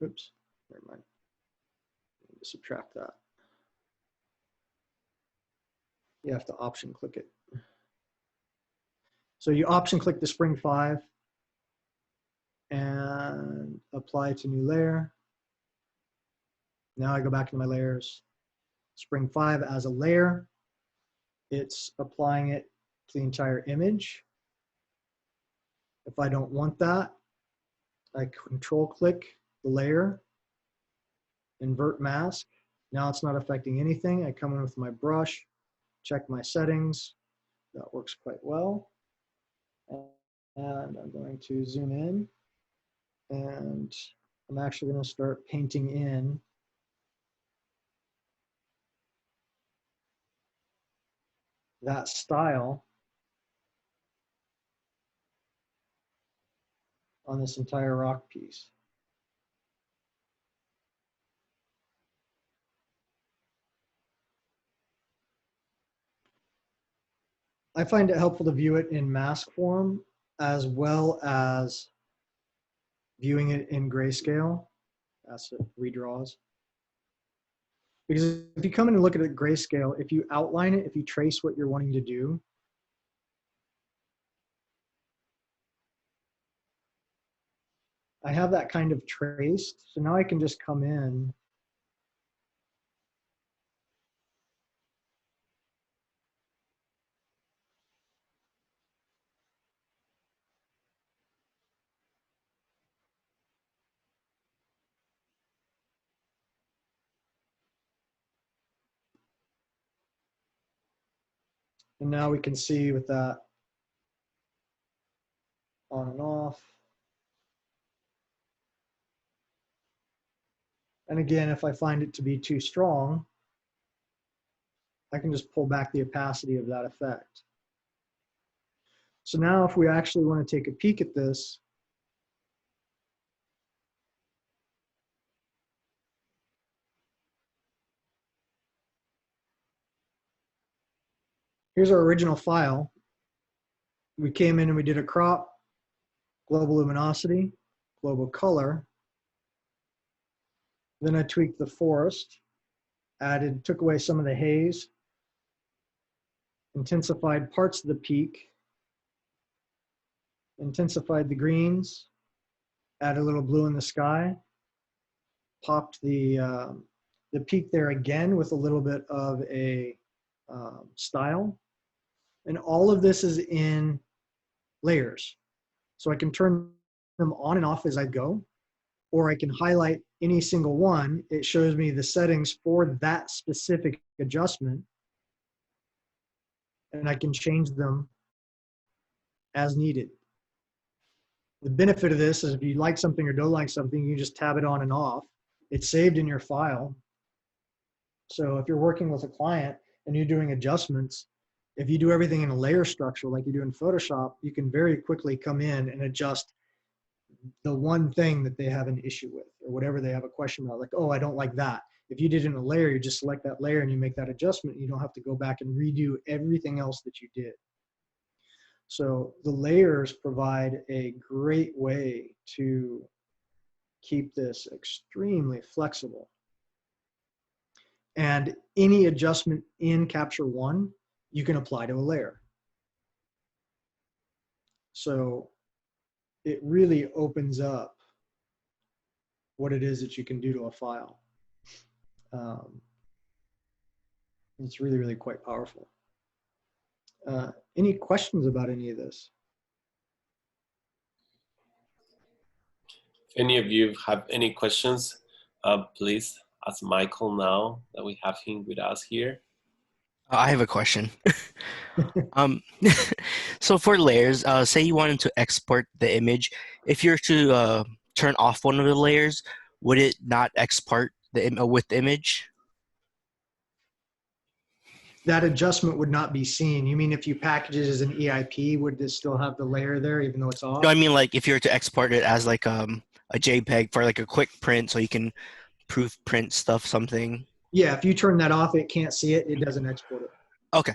Oops, never mind. Subtract that. You have to option click it. So you option click the Spring 5 and apply to new layer. Now I go back into my layers. Spring 5 as a layer. It's applying it to the entire image. If I don't want that, I control click the layer, invert mask. Now it's not affecting anything. I come in with my brush, check my settings. That works quite well. And I'm going to zoom in, and I'm actually going to start painting in that style on this entire rock piece. I find it helpful to view it in mask form as well as viewing it in grayscale. That's it, redraws. Because if you come in and look at it grayscale, if you outline it, if you trace what you're wanting to do, I have that kind of traced. So now I can just come in and now we can see with that on and off. And again, if I find it to be too strong, I can just pull back the opacity of that effect. So now if we actually want to take a peek at this, here's our original file. We came in and we did a crop, global luminosity, global color. Then I tweaked the forest, took away some of the haze, intensified parts of the peak, intensified the greens, added a little blue in the sky, popped the peak there again with a little bit of a style. And all of this is in layers. So I can turn them on and off as I go, or I can highlight any single one. It shows me the settings for that specific adjustment, and I can change them as needed. The benefit of this is if you like something or don't like something, you just tab it on and off. It's saved in your file. So if you're working with a client and you're doing adjustments, if you do everything in a layer structure like you do in Photoshop, you can very quickly come in and adjust the one thing that they have an issue with or whatever they have a question about, like, oh, I don't like that. If you did it in a layer, you just select that layer and you make that adjustment. You don't have to go back and redo everything else that you did. So the layers provide a great way to keep this extremely flexible. And any adjustment in Capture One, you can apply to a layer. So it really opens up what it is that you can do to a file. It's really, really quite powerful. Any questions about any of this? If any of you have any questions, please ask Michael now that we have him with us here. I have a question. So for layers, say you wanted to export the image. If you're to turn off one of the layers, would it not export with the image? That adjustment would not be seen. You mean if you package it as an EIP, would this still have the layer there even though it's off? No, I mean like if you were to export it as like a JPEG for like a quick print so you can proof print stuff, something. Yeah, if you turn that off, it can't see it. It doesn't export it. Okay.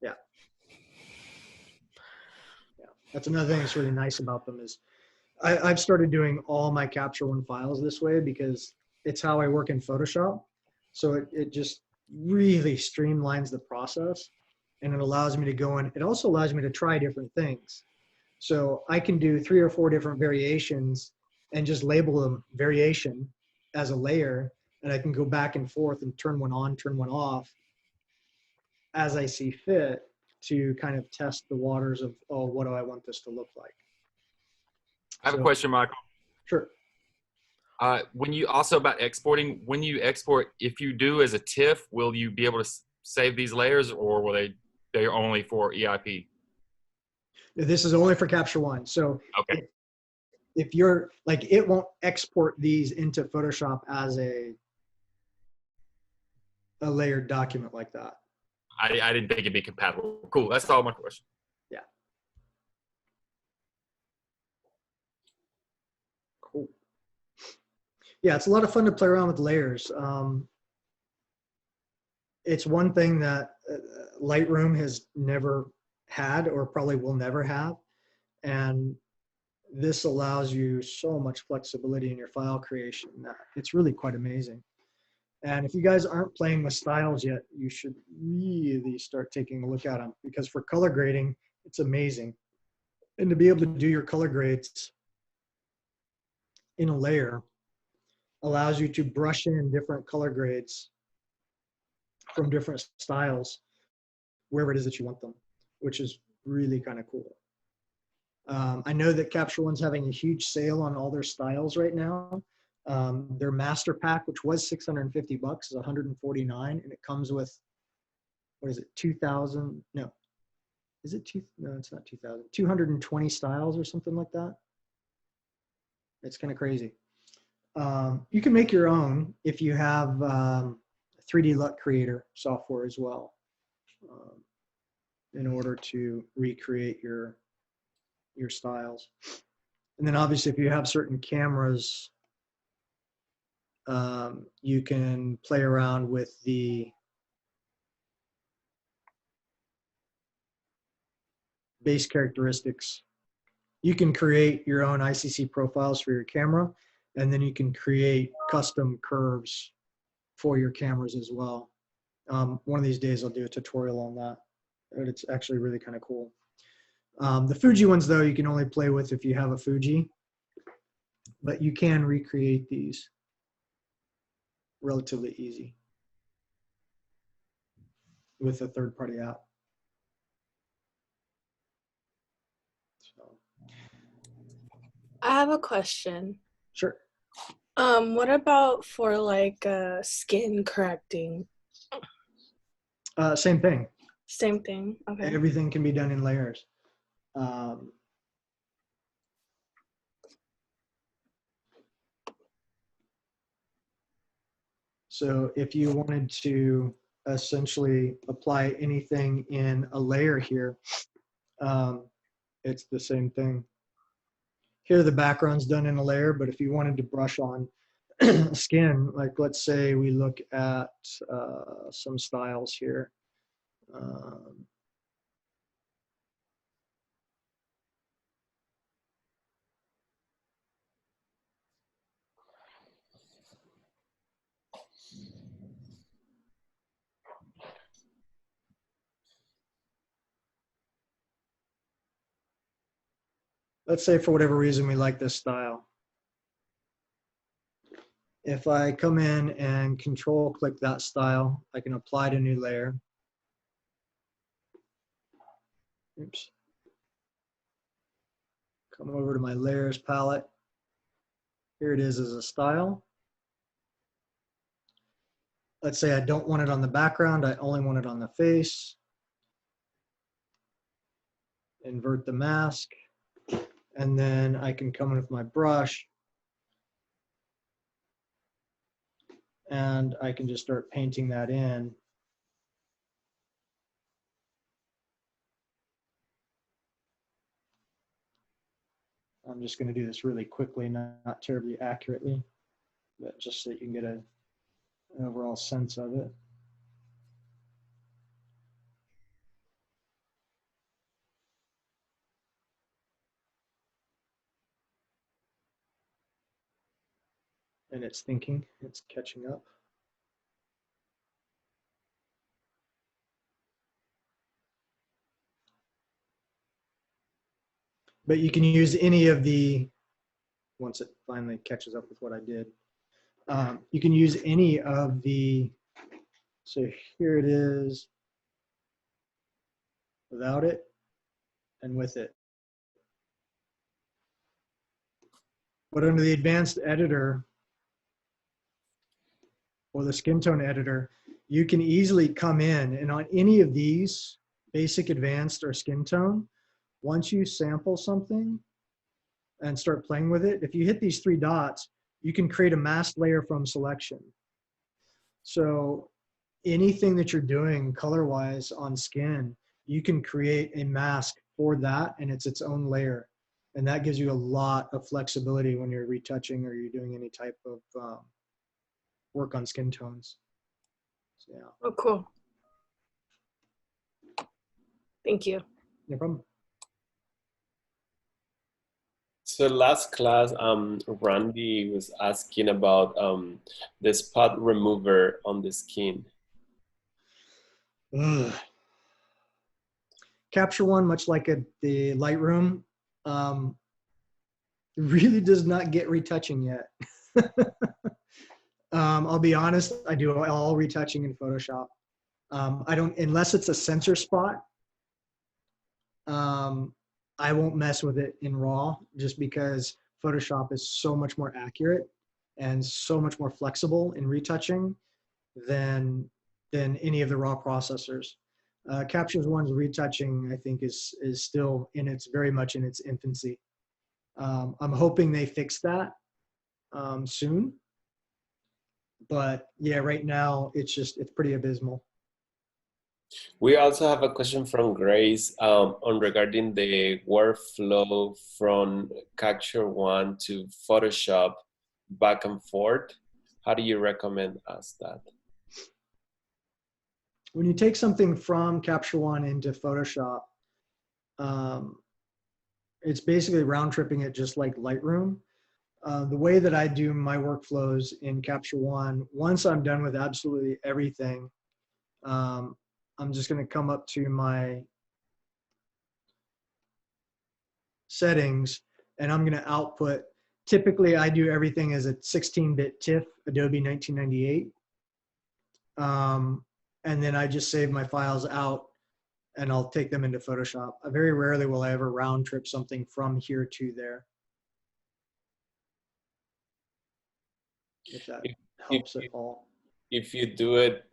Yeah. Yeah. That's another thing that's really nice about them is I've started doing all my Capture One files this way because it's how I work in Photoshop. So it just really streamlines the process, and it allows me to go in. It also allows me to try different things. So I can do 3 or 4 different variations and just label them variation as a layer, and I can go back and forth and turn one on, turn one off as I see fit to kind of test the waters of, oh, what do I want this to look like? I have a So- question, Michael. Sure. When you also about exporting, when you export, if you do as a TIFF, will you be able to save these layers, or will they're only for EIP? This is only for Capture One. So Okay. if you're like, it won't export these into Photoshop as a layered document like that. I didn't think it'd be compatible. Cool. That's all my question. Cool. Yeah, it's a lot of fun to play around with layers. It's one thing that Lightroom has never had, or probably will never have. And this allows you so much flexibility in your file creation. It's really quite amazing. And if you guys aren't playing with styles yet, you should really start taking a look at them, because for color grading, it's amazing. And to be able to do your color grades in a layer allows you to brush in different color grades from different styles wherever it is that you want them, which is really kind of cool. I know that Capture One's having a huge sale on all their styles right now. Their master pack, which was $650, is $149, and it comes with, what is it, 2,000? No, is it two? No, it's not 2,000. 220 styles or something like that. It's kind of crazy. You can make your own if you have 3D LUT Creator software as well, in order to recreate your styles. And then obviously if you have certain cameras, you can play around with the base characteristics. You can create your own ICC profiles for your camera, and then you can create custom curves for your cameras as well. One of these days I'll do a tutorial on that, but it's actually really kind of cool. The Fuji ones, though, you can only play with if you have a Fuji, but you can recreate these relatively easy with a third-party app. So, I have a question. sure. What about for like skin correcting? Same thing. Same thing. Okay. Everything can be done in layers. So if you wanted to essentially apply anything in a layer here, it's the same thing. Here the background's done in a layer, but if you wanted to brush on skin, like let's say we look at some styles here. Let's say for whatever reason we like this style. If I come in and control click that style, I can apply to new layer. Oops. Come over to my layers palette. Here it is as a style. Let's say I don't want it on the background, I only want it on the face. Invert the mask. And then I can come in with my brush and I can just start painting that in. I'm just going to do this really quickly, not terribly accurately, but just so you can get an overall sense of it. and it's thinking, it's catching up. But you can use any of the, once it finally catches up with what I did, you can use any of the, so here it is without it and with it. But under the advanced editor or the skin tone editor, you can easily come in and on any of these, basic, advanced, or skin tone, once you sample something and start playing with it, if you hit these 3 dots, you can create a masked layer from selection. So anything that you're doing color-wise on skin, you can create a mask for that, and it's its own layer. And that gives you a lot of flexibility when you're retouching or you're doing any type of work on skin tones. So, yeah. Oh, cool. Thank you. No problem. So last class, Randy was asking about the spot remover on the skin. Ugh. Capture One, much like the Lightroom, really does not get retouching yet. I'll be honest, I do all retouching in Photoshop. I don't, unless it's a sensor spot, I won't mess with it in RAW just because Photoshop is so much more accurate and so much more flexible in retouching than any of the RAW processors. Capture One's retouching, I think, is still very much in its infancy. I'm hoping they fix that soon. But yeah, right now it's pretty abysmal. We also have a question from Grace on regarding the workflow from Capture One to Photoshop back and forth. How do you recommend us that? When you take something from Capture One into Photoshop, it's basically round tripping it just like Lightroom. The way that I do my workflows in Capture One, once I'm done with absolutely everything, I'm just going to come up to my settings and I'm going to output. Typically, I do everything as a 16-bit TIFF, Adobe 1998. And then I just save my files out and I'll take them into Photoshop. Very rarely will I ever round trip something from here to there. If that helps at all. If you do it,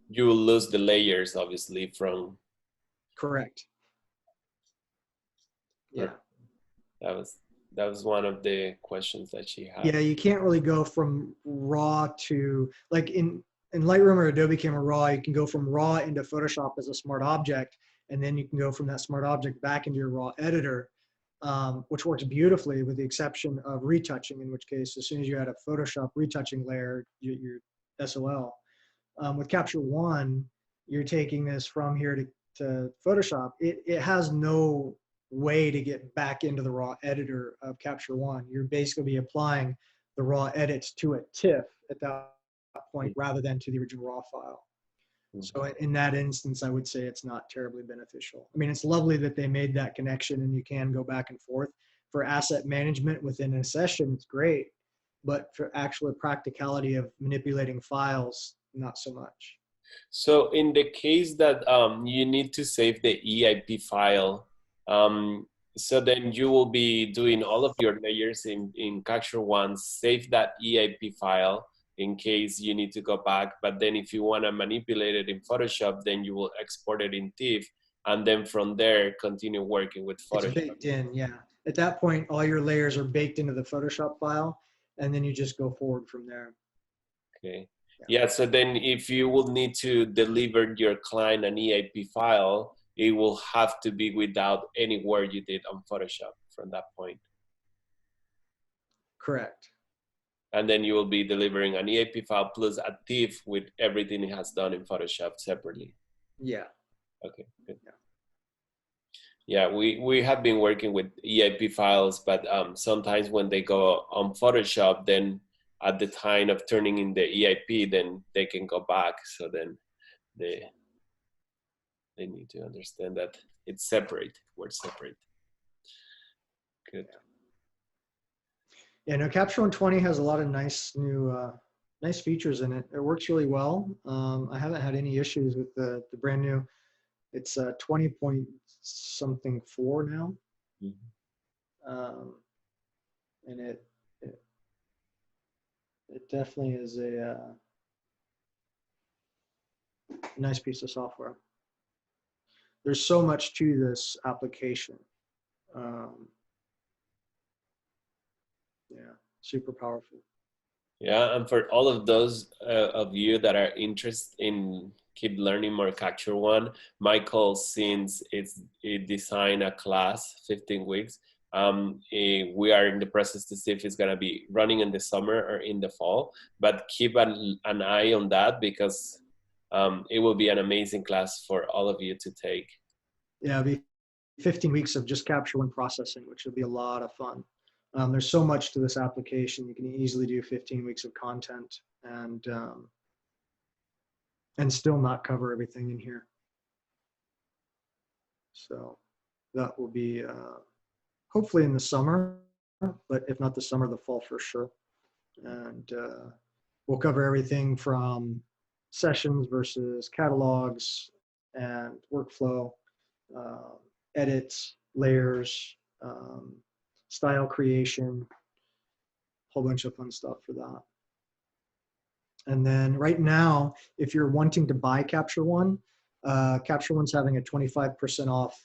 you will lose the layers, obviously, from. Correct. Yeah. That was one of the questions that she had. Yeah, you can't really go from RAW to, like in Lightroom or Adobe Camera Raw, you can go from RAW into Photoshop as a smart object, and then you can go from that smart object back into your RAW editor, which works beautifully with the exception of retouching, in which case, as soon as you add a Photoshop retouching layer, you're SOL. With Capture One, you're taking this from here to Photoshop. It has no way to get back into the raw editor of Capture One. You're basically applying the raw edits to a TIFF at that point rather than to the original raw file. So in that instance, I would say it's not terribly beneficial. I mean, it's lovely that they made that connection and you can go back and forth. For asset management within a session, it's great. But for actual practicality of manipulating files, not so much. So in the case that you need to save the EIP file, so then you will be doing all of your layers in Capture One, save that EIP file in case you need to go back. But then if you want to manipulate it in Photoshop, then you will export it in TIFF. And then from there, continue working with Photoshop. It's baked in, yeah. At that point, all your layers are baked into the Photoshop file, and then you just go forward from there. Okay. Yeah, so then if you will need to deliver your client an EIP file, it will have to be without any work you did on Photoshop from that point. Correct. And then you will be delivering an EIP file plus a TIFF with everything it has done in Photoshop separately. Yeah. Okay, good. Yeah. Yeah, we have been working with EIP files, but sometimes when they go on Photoshop, then at the time of turning in the EIP, then they can go back. So then they need to understand that it's separate. We're separate. Good. Yeah, no, Capture One 20 has a lot of nice new nice features in it. It works really well. I haven't had any issues with the brand new. It's 20 point something 4 now. And it definitely is a nice piece of software. There's so much to this application. Yeah, super powerful. Yeah, and for all of those of you that are interested in keep learning more Capture One, Michael, since it designed a class, 15 weeks, we are in the process to see if it's gonna be running in the summer or in the fall, but keep an eye on that because it will be an amazing class for all of you to take. Yeah, it'll be 15 weeks of just Capture One processing, which will be a lot of fun. There's so much to this application. You can easily do 15 weeks of content and still not cover everything in here. So that will be hopefully in the summer, but if not the summer, the fall for sure. And we'll cover everything from sessions versus catalogs and workflow, edits, layers, style creation, whole bunch of fun stuff for that. And then right now, if you're wanting to buy Capture One, Capture One's having a 25% off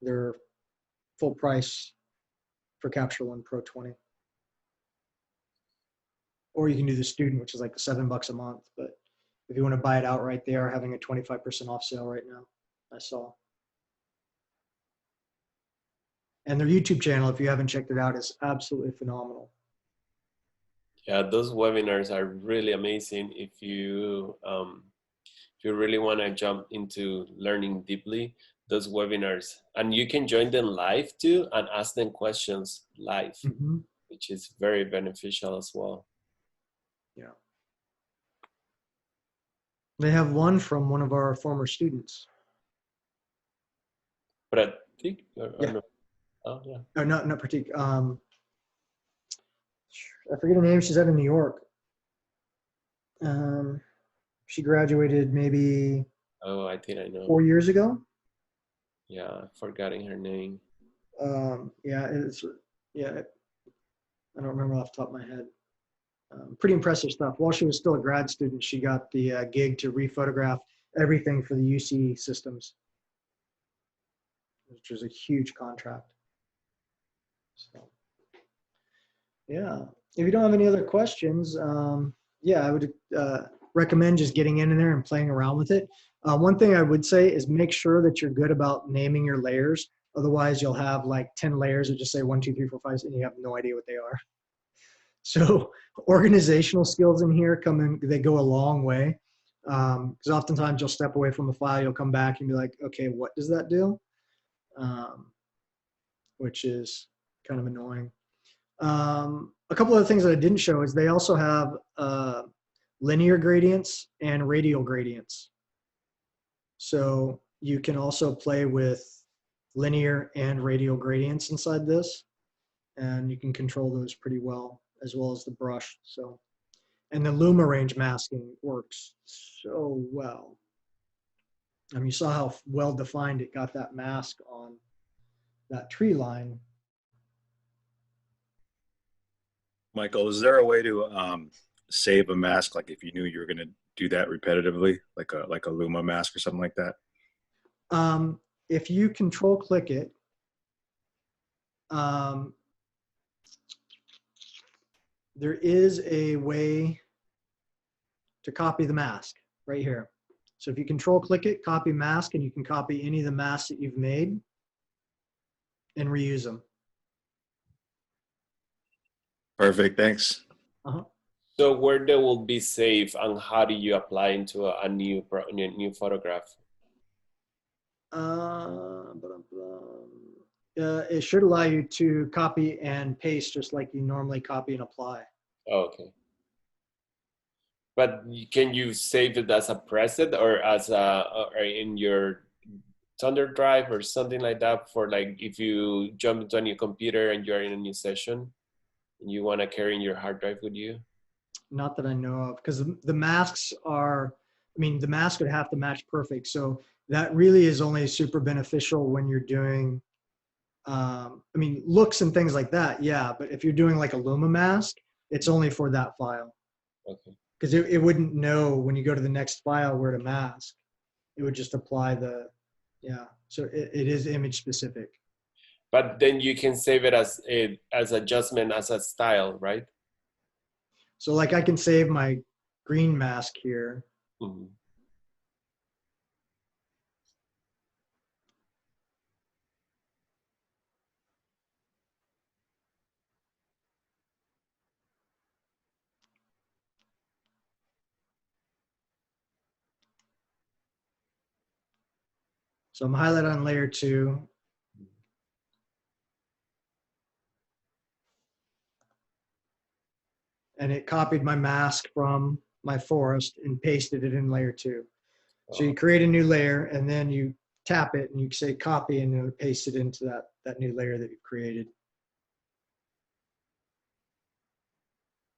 their full price for Capture One Pro 20. Or you can do the student, which is like $7 a month. But if you want to buy it outright, they are having a 25% off sale right now, I saw. And their YouTube channel, if you haven't checked it out, is absolutely phenomenal. Yeah, those webinars are really amazing if you really want to jump into learning deeply. Those webinars, and you can join them live too and ask them questions live, which is very beneficial as well. Yeah. They have one from one of our former students. Pratik? Yeah. No? Oh, yeah. Oh, not Pratik. I forget her name. She's out of New York. She graduated maybe Oh, I think I know. 4 years ago. Yeah, forgetting her name. Yeah, I don't remember off the top of my head. Pretty impressive stuff. While she was still a grad student, she got the gig to rephotograph everything for the UC systems, which was a huge contract. So, yeah. If you don't have any other questions, yeah, I would recommend just getting in there and playing around with it. One thing I would say is make sure that you're good about naming your layers. Otherwise, you'll have like 10 layers that just say 1, 2, 3, 4, 5, and you have no idea what they are. So organizational skills in here they go a long way. Because oftentimes you'll step away from the file, you'll come back and be like, okay, what does that do? Which is kind of annoying. A couple of things that I didn't show is they also have linear gradients and radial gradients. So you can also play with linear and radial gradients inside this, and you can control those pretty well, as well as the brush. So, and the Luma range masking works so well. I mean, you saw how well defined it got that mask on that tree line. Michael, is there a way to save a mask, like if you knew you were going to do that repetitively, like a Luma mask or something like that? If you control click it, there is a way to copy the mask right here. So if you control click it, copy mask, and you can copy any of the masks that you've made and reuse them. Perfect, thanks. So where they will be saved, and how do you apply into a new photograph? It should allow you to copy and paste just like you normally copy and apply. Oh, okay. But can you save it as a preset or as a or in your Thunder Drive or something like that for like if you jump into a new computer and you're in a new session and you want to carry in your hard drive with you? Not that I know of, because the masks are, I mean, the mask would have to match perfect. So that really is only super beneficial when you're doing, I mean, looks and things like that. Yeah. But if you're doing like a Luma mask, it's only for that file. Okay. Because it wouldn't know when you go to the next file where to mask. It would just apply the, yeah. So it is image specific. But then you can save it as adjustment, as a style, right? So like I can save my green mask here. Mm-hmm. So I'm highlighted on layer 2. And it copied my mask from my forest and pasted it in layer 2. So you create a new layer and then you tap it and you say copy and it'll paste it into that new layer that you've created.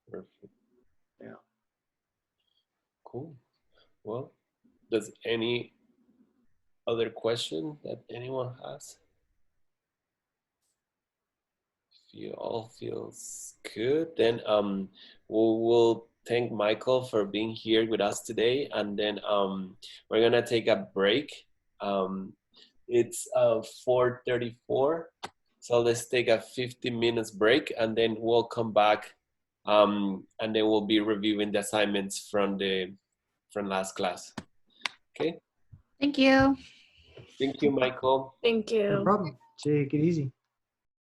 Perfect. Yeah. Cool. Well, does any other question that anyone has? If you all feels good, then we'll thank Michael for being here with us today, and then we're gonna take a break. It's 4:34, so let's take a 15 minutes break, and then we'll come back, and then we'll be reviewing the assignments from last class. Okay. Thank you. Thank you, Michael. Thank you. No problem. Take it easy.